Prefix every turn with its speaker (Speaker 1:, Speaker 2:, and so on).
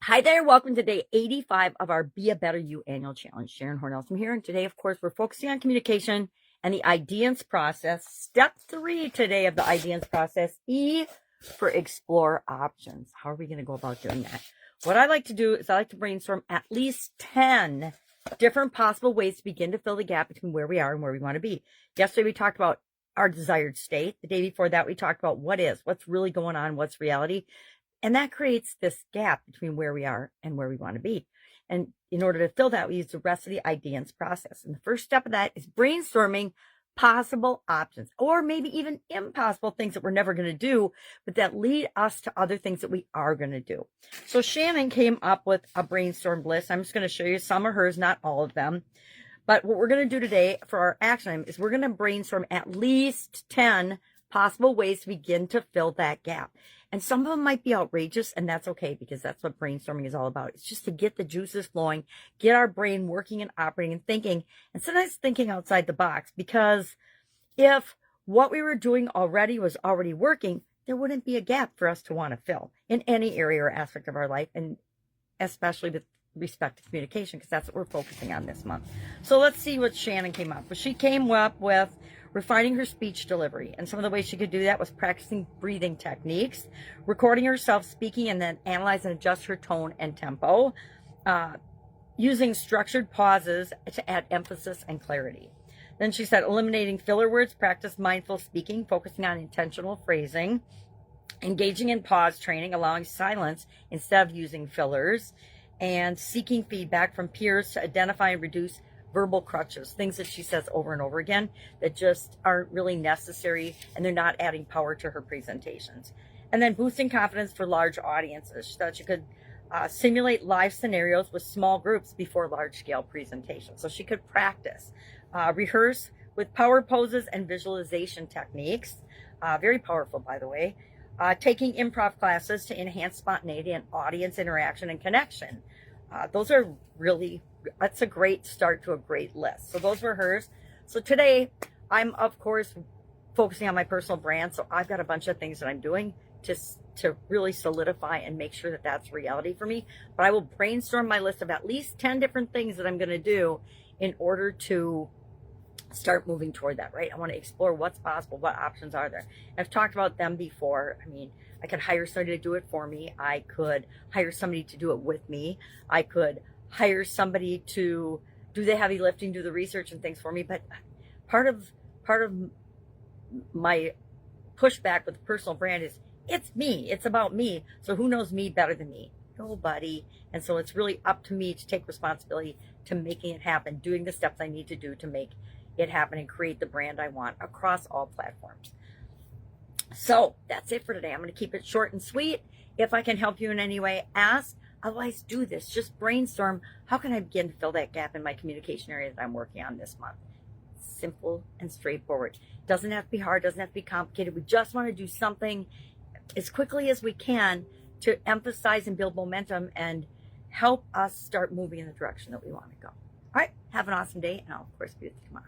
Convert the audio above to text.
Speaker 1: Hi there, welcome to day 85 of our Be a Better You annual challenge. Sharon Horne-Ellstrom here, and today, of course, we're focusing on communication and the IDEANCE process. Step 3 today of the IDEANCE process, E for explore options. How are we going to go about doing that? What I like to do is I like to brainstorm at least 10 different possible ways to begin to fill the gap between where we are and where we want to be. Yesterday, we talked about our desired state. The day before that, we talked about what's really going on, what's reality. And that creates this gap between where we are and where we want to be. And in order to fill that, we use the rest of the IDEANCE process. And the first step of that is brainstorming possible options, or maybe even impossible things that we're never going to do, but that lead us to other things that we are going to do. So Shannon came up with a brainstorm list. I'm just going to show you some of hers, not all of them. But what we're going to do today for our action item is we're going to brainstorm at least 10 possible ways to begin to fill that gap. And some of them might be outrageous, and that's okay, because that's what brainstorming is all about. It's just to get the juices flowing, get our brain working and operating and thinking, and sometimes thinking outside the box, because if what we were doing already was already working, there wouldn't be a gap for us to want to fill in any area or aspect of our life, and especially with respect to communication, because that's what we're focusing on this month. So let's see what Shannon came up with. She came up with refining her speech delivery. And some of the ways she could do that was practicing breathing techniques, recording herself speaking, and then analyze and adjust her tone and tempo, using structured pauses to add emphasis and clarity. Then she said eliminating filler words, practice mindful speaking, focusing on intentional phrasing, engaging in pause training, allowing silence instead of using fillers, and seeking feedback from peers to identify and reduce verbal crutches, things that she says over and over again that just aren't really necessary, and they're not adding power to her presentations. And then boosting confidence for large audiences. She thought she could simulate live scenarios with small groups before large-scale presentations. So she could practice, rehearse with power poses and visualization techniques. Very powerful, by the way. Taking improv classes to enhance spontaneity and audience interaction and connection. Those are really, that's a great start to a great list. So those were hers. So today, I'm, of course, focusing on my personal brand. So I've got a bunch of things that I'm doing to really solidify and make sure that that's reality for me. But I will brainstorm my list of at least 10 different things that I'm going to do in order to start moving toward that, right? I want to explore what's possible, what options are there. I've talked about them before. I mean, I could hire somebody to do it for me. I could hire somebody to do it with me. I could hire somebody to do the heavy lifting, do the research and things for me. But part of my pushback with the personal brand is it's me. It's about me. So who knows me better than me? Nobody. And so it's really up to me to take responsibility to making it happen, doing the steps I need to do to make it happen and create the brand I want across all platforms. So that's it for today. I'm going to keep it short and sweet. If I can help you in any way, ask. Otherwise, do this. Just brainstorm. How can I begin to fill that gap in my communication area that I'm working on this month? Simple and straightforward. Doesn't have to be hard. Doesn't have to be complicated. We just want to do something as quickly as we can to emphasize and build momentum and help us start moving in the direction that we want to go. All right. Have an awesome day, and I'll, of course, be with you tomorrow.